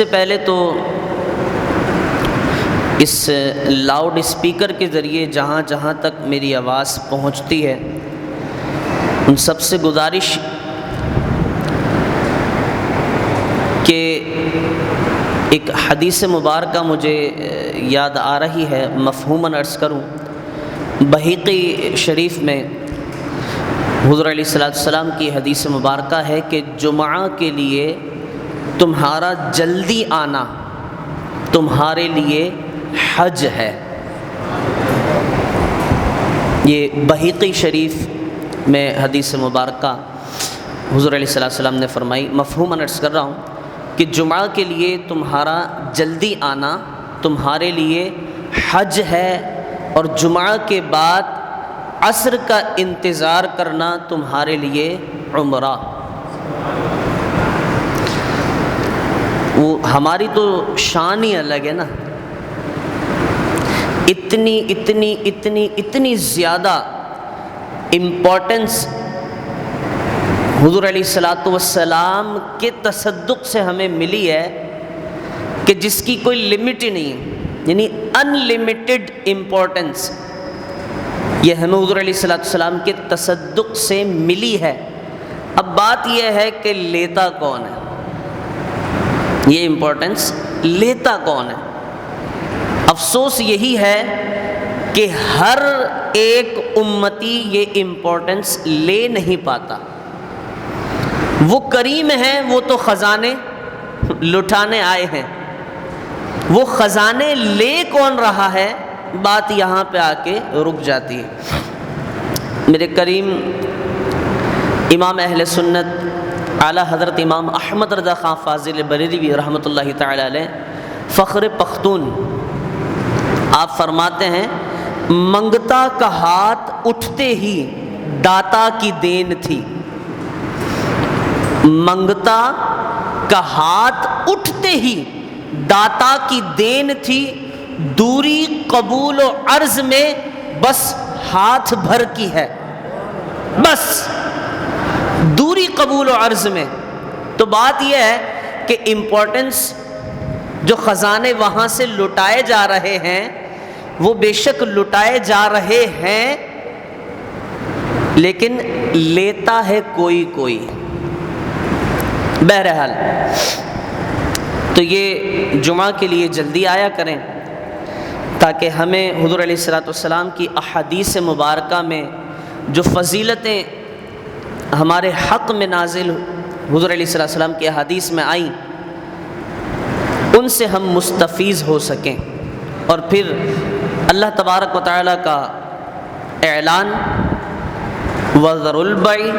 سے پہلے تو اس لاؤڈ اسپیکر کے ذریعے جہاں جہاں تک میری آواز پہنچتی ہے ان سب سے گزارش کہ ایک حدیث مبارکہ مجھے یاد آ رہی ہے، مفہوماً عرض کروں۔ بہیقی شریف میں حضور علیہ السلام کی حدیث مبارکہ ہے کہ جمعہ کے لیے تمہارا جلدی آنا تمہارے لیے حج ہے۔ یہ بہیقی شریف میں حدیث مبارکہ حضور علیہ السلام نے فرمائی۔ مفہوماً عرض کر رہا ہوں کہ جمعہ کے لیے تمہارا جلدی آنا تمہارے لیے حج ہے، اور جمعہ کے بعد عصر کا انتظار کرنا تمہارے لیے عمرہ۔ وہ ہماری تو شان ہی الگ ہے نا، اتنی زیادہ امپورٹنس حضور علیہ السلام کے تصدق سے ہمیں ملی ہے کہ جس کی کوئی لمٹ ہی نہیں ہے، یعنی ان لمیٹڈ امپورٹنس یہ ہمیں حضور علیہ السلام کے تصدق سے ملی ہے۔ اب بات یہ ہے کہ لیتا کون ہے، یہ امپورٹنس لیتا کون ہے۔ افسوس یہی ہے کہ ہر ایک امتی یہ امپورٹنس لے نہیں پاتا۔ وہ کریم ہیں، وہ تو خزانے لٹانے آئے ہیں، وہ خزانے لے کون رہا ہے، بات یہاں پہ آ کے رک جاتی ہے۔ میرے کریم امام اہل سنت اعلیٰ حضرت امام احمد رضا خان فاضل بریلوی رحمۃ اللہ تعالی علیہ فخر پختون، آپ فرماتے ہیں منگتا کا ہاتھ اٹھتے ہی داتا کی دین تھی۔ منگتا کا ہاتھ اٹھتے ہی داتا کی دین تھی، دوری قبول و عرض میں بس ہاتھ بھر کی ہے، بس دوری قبول و عرض میں۔ تو بات یہ ہے کہ امپورٹنس جو خزانے وہاں سے لٹائے جا رہے ہیں وہ بے شک لٹائے جا رہے ہیں، لیکن لیتا ہے کوئی۔ بہرحال تو یہ جمعہ کے لیے جلدی آیا کریں تاکہ ہمیں حضور علیہ السلام کی احادیث مبارکہ میں جو فضیلتیں ہمارے حق میں نازل حضور علیہ السلام کی احادیث میں آئیں ان سے ہم مستفیض ہو سکیں، اور پھر اللہ تبارک و تعالیٰ کا اعلان وَذَرُوا الْبَيْعَ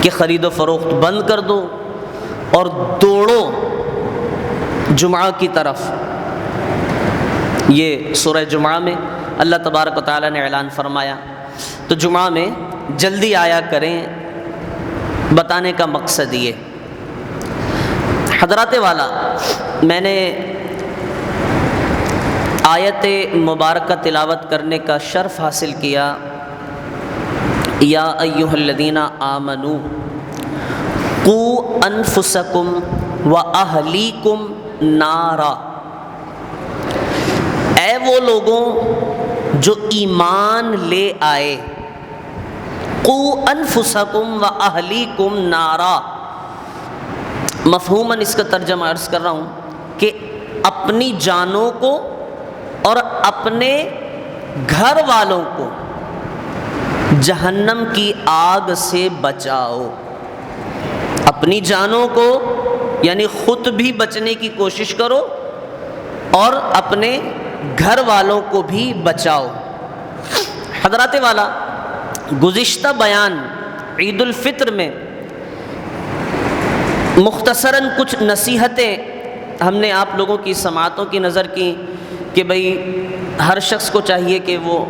کہ خرید و فروخت بند کر دو اور دوڑو جمعہ کی طرف، یہ سورہ جمعہ میں اللہ تبارک و تعالیٰ نے اعلان فرمایا۔ تو جمعہ میں جلدی آیا کریں، بتانے کا مقصد یہ۔ حضرات والا، میں نے آیت مبارکہ تلاوت کرنے کا شرف حاصل کیا، یا ایھا الذین آمنوا قوا انفسکم واہلیکم نارا، اے وہ لوگوں جو ایمان لے آئے، قوا انفسکم واہلیکم نارا، مفہوماً اس کا ترجمہ عرض کر رہا ہوں کہ اپنی جانوں کو اور اپنے گھر والوں کو جہنم کی آگ سے بچاؤ۔ اپنی جانوں کو یعنی خود بھی بچنے کی کوشش کرو اور اپنے گھر والوں کو بھی بچاؤ۔ حضرات والا، گزشتہ بیان عید الفطر میں مختصراً کچھ نصیحتیں ہم نے آپ لوگوں کی سماعتوں کی نظر کی کہ بھئی ہر شخص کو چاہیے کہ وہ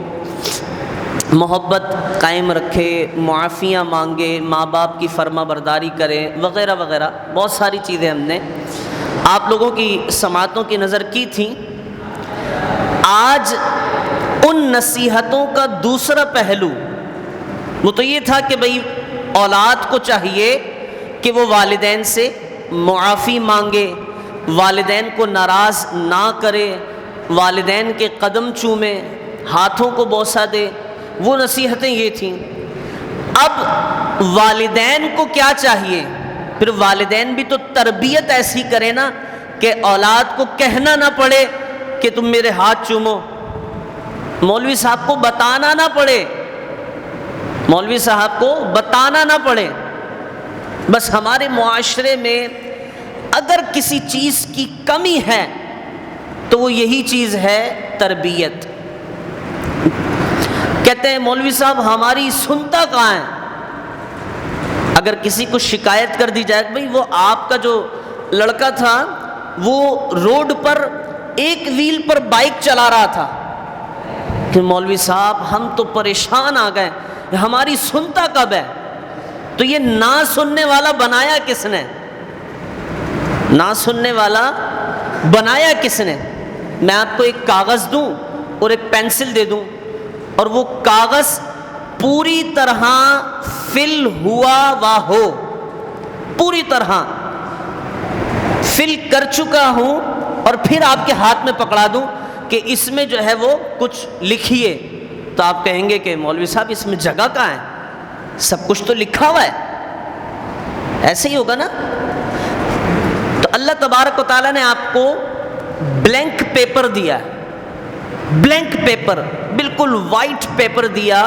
محبت قائم رکھے، معافیاں مانگے، ماں باپ کی فرما برداری کرے، وغیرہ وغیرہ، بہت ساری چیزیں ہم نے آپ لوگوں کی سماعتوں کی نظر کی تھیں۔ آج ان نصیحتوں کا دوسرا پہلو وہ تو یہ تھا کہ بھئی اولاد کو چاہیے کہ وہ والدین سے معافی مانگے، والدین کو ناراض نہ کرے، والدین کے قدم چومے، ہاتھوں کو بوسہ دے، وہ نصیحتیں یہ تھیں۔ اب والدین کو کیا چاہیے؟ پھر والدین بھی تو تربیت ایسی کرے نا کہ اولاد کو کہنا نہ پڑے کہ تم میرے ہاتھ چومو، مولوی صاحب کو بتانا نہ پڑے، مولوی صاحب کو بتانا نہ پڑے۔ بس ہمارے معاشرے میں اگر کسی چیز کی کمی ہے تو وہ یہی چیز ہے، تربیت۔ کہتے ہیں مولوی صاحب ہماری سنتا کہاں ہے؟ اگر کسی کو شکایت کر دی جائے کہ بھئی وہ آپ کا جو لڑکا تھا وہ روڈ پر ایک ویل پر بائک چلا رہا تھا، کہ مولوی صاحب ہم تو پریشان آ گئے، ہماری سنتا کب ہے؟ تو یہ نہ سننے والا بنایا کس نے؟ نہ سننے والا بنایا کس نے؟ میں آپ کو ایک کاغذ دوں اور ایک پینسل دے دوں اور وہ کاغذ پوری طرح فل ہوا وا ہو، پوری طرح فل کر چکا ہوں، اور پھر آپ کے ہاتھ میں پکڑا دوں کہ اس میں جو ہے وہ کچھ لکھیے، تو آپ کہیں گے کہ مولوی صاحب اس میں جگہ کہاں ہے؟ سب کچھ تو لکھا ہوا ہے۔ ایسے ہی ہوگا نا؟ تو اللہ تبارک و تعالیٰ نے آپ کو بلینک پیپر دیا، بلینک پیپر، بالکل وائٹ پیپر دیا،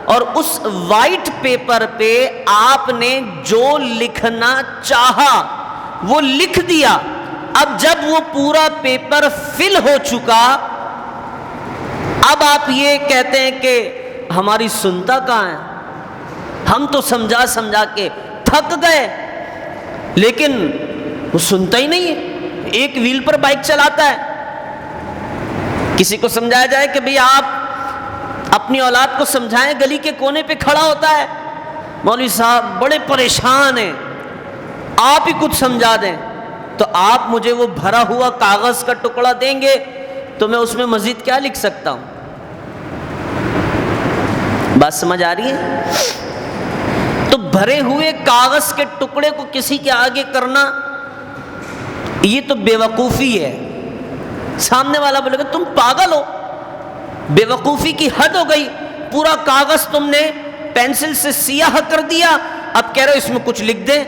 اور اس وائٹ پیپر پہ آپ نے جو لکھنا چاہا وہ لکھ دیا۔ اب جب وہ پورا پیپر فل ہو چکا، اب آپ یہ کہتے ہیں کہ ہماری سنتا کہاں ہے؟ ہم تو سمجھا سمجھا کے تھک گئے، لیکن وہ سنتا ہی نہیں ہے، ایک ویل پر بائک چلاتا ہے۔ کسی کو سمجھایا جائے کہ بھئی آپ اپنی اولاد کو سمجھائیں، گلی کے کونے پہ کھڑا ہوتا ہے، مولوی صاحب بڑے پریشان ہیں، آپ ہی کچھ سمجھا دیں، تو آپ مجھے وہ بھرا ہوا کاغذ کا ٹکڑا دیں گے تو میں اس میں مزید کیا لکھ سکتا ہوں؟ بات سمجھ آ رہی ہے؟ تو بھرے ہوئے کاغذ کے ٹکڑے کو کسی کے آگے کرنا یہ تو بے وقوفی ہے۔ سامنے والا بولے گا تم پاگل ہو، بے وقوفی کی حد ہو گئی، پورا کاغذ تم نے پینسل سے سیاہ کر دیا، اب کہہ رہے ہو اس میں کچھ لکھ دیں۔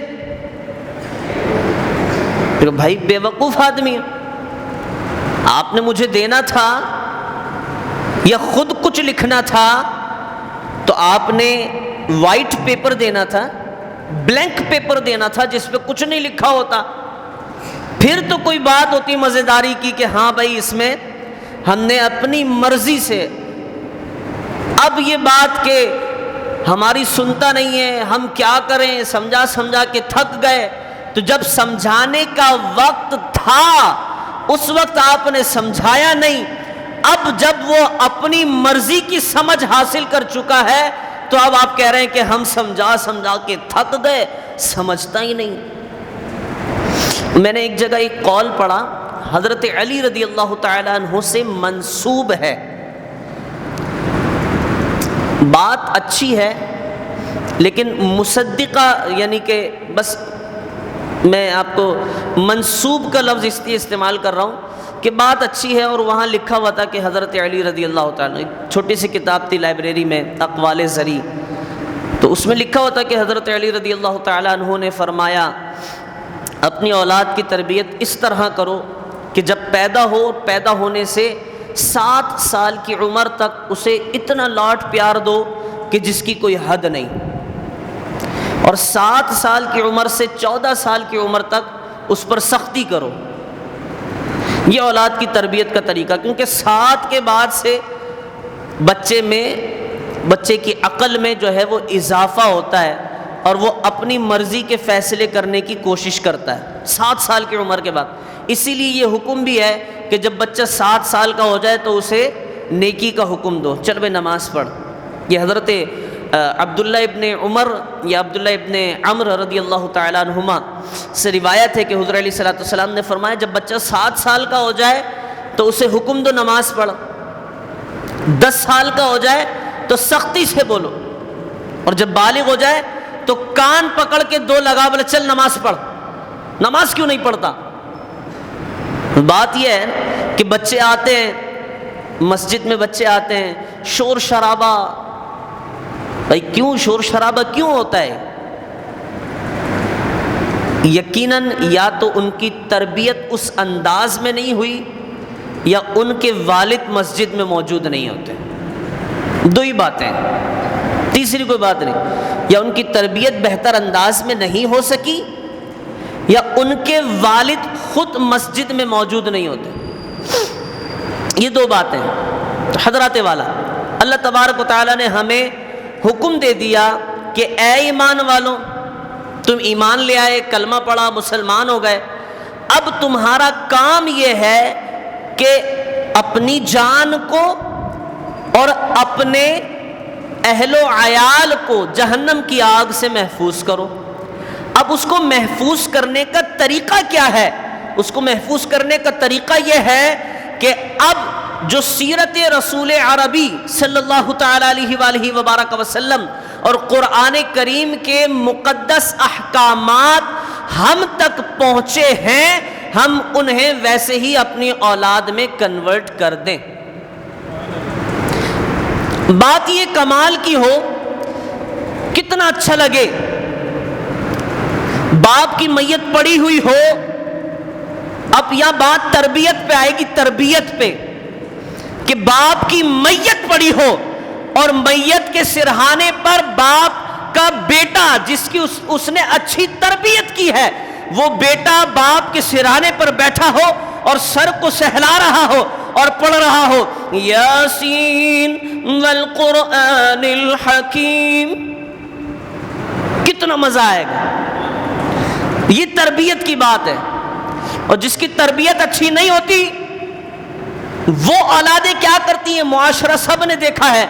بھائی بے وقوف آدمی، آپ نے مجھے دینا تھا یا خود کچھ لکھنا تھا تو آپ نے وائٹ پیپر دینا تھا، بلینک پیپر دینا تھا جس پہ کچھ نہیں لکھا ہوتا، پھر تو کوئی بات ہوتی مزیداری کی کہ ہاں بھائی اس میں ہم نے اپنی مرضی سے۔ اب یہ بات کہ ہماری سنتا نہیں ہے، ہم کیا کریں، سمجھا سمجھا کے تھک گئے، تو جب سمجھانے کا وقت تھا اس وقت آپ نے سمجھایا نہیں، اب جب وہ اپنی مرضی کی سمجھ حاصل کر چکا ہے تو اب آپ کہہ رہے ہیں کہ ہم سمجھا سمجھا کے تھک گئے، سمجھتا ہی نہیں۔ میں نے ایک جگہ ایک قول پڑھا، حضرت علی رضی اللہ تعالی عنہ سے منسوب ہے، بات اچھی ہے لیکن مصدقہ، یعنی کہ بس میں آپ کو منسوب کا لفظ اس لیے استعمال کر رہا ہوں کہ بات اچھی ہے، اور وہاں لکھا ہوا تھا کہ حضرت علی رضی اللہ تعالیٰ، ایک چھوٹی سی کتاب تھی لائبریری میں اقوال زری، تو اس میں لکھا ہوا تھا کہ حضرت علی رضی اللہ تعالیٰ عنہ نے فرمایا اپنی اولاد کی تربیت اس طرح کرو کہ جب پیدا ہو، پیدا ہونے سے 7 سال کی عمر تک اسے اتنا لاڈ پیار دو کہ جس کی کوئی حد نہیں، اور 7 سال کی عمر سے 14 سال کی عمر تک اس پر سختی کرو۔ یہ اولاد کی تربیت کا طریقہ، کیونکہ 7 کے بعد سے بچے کی عقل میں جو ہے وہ اضافہ ہوتا ہے اور وہ اپنی مرضی کے فیصلے کرنے کی کوشش کرتا ہے 7 سال کی عمر کے بعد۔ اسی لیے یہ حکم بھی ہے کہ جب بچہ 7 سال کا ہو جائے تو اسے نیکی کا حکم دو، چل بے نماز پڑھ۔ یہ حضرت عبداللہ ابن عمر یا عبداللہ ابن عمر رضی اللہ تعالیٰ عنہما سے روایت ہے کہ حضور علیہ الصلوۃ والسلام نے فرمایا جب بچہ 7 سال کا ہو جائے تو اسے حکم دو نماز پڑھ، 10 سال کا ہو جائے تو سختی سے بولو، اور جب بالغ ہو جائے تو کان پکڑ کے 2 لگا، بولے چل نماز پڑھ۔ نماز کیوں نہیں پڑھتا؟ بات یہ ہے کہ بچے آتے ہیں مسجد میں، بچے آتے ہیں، شور شرابہ. بھائی کیوں شور شرابہ کیوں ہوتا ہے؟ یقیناً یا تو ان کی تربیت اس انداز میں نہیں ہوئی، یا ان کے والد مسجد میں موجود نہیں ہوتے. دو ہی باتیں، تیسری کوئی بات نہیں. یا ان کی تربیت بہتر انداز میں نہیں ہو سکی، یا ان کے والد خود مسجد میں موجود نہیں ہوتے. یہ دو باتیں. حضرات والا، اللہ تبارک و تعالیٰ نے ہمیں حکم دے دیا کہ اے ایمان والوں، تم ایمان لے آئے، کلمہ پڑھا، مسلمان ہو گئے. اب تمہارا کام یہ ہے کہ اپنی جان کو اور اپنے اہل و عیال کو جہنم کی آگ سے محفوظ کرو. اب اس کو محفوظ کرنے کا طریقہ کیا ہے؟ اس کو محفوظ کرنے کا طریقہ یہ ہے کہ اب جو سیرت رسول عربی صلی اللہ تعالی علیہ وآلہ وبارک وسلم اور قرآن کریم کے مقدس احکامات ہم تک پہنچے ہیں، ہم انہیں ویسے ہی اپنی اولاد میں کنورٹ کر دیں. بات یہ کمال کی ہو، کتنا اچھا لگے، باپ کی میت پڑی ہوئی ہو. اب یہاں بات تربیت پہ آئے گی، تربیت پہ، کہ باپ کی میت پڑی ہو اور میت کے سرہانے پر باپ کا بیٹا جس کی اس نے اچھی تربیت کی ہے، وہ بیٹا باپ کے سرہانے پر بیٹھا ہو اور سر کو سہلا رہا ہو اور پڑھ رہا ہو یاسین والقرآن الحکیم. کتنا مزہ آئے گا. یہ تربیت کی بات ہے. اور جس کی تربیت اچھی نہیں ہوتی وہ اولادیں کیا کرتی ہیں، معاشرہ سب نے دیکھا ہے،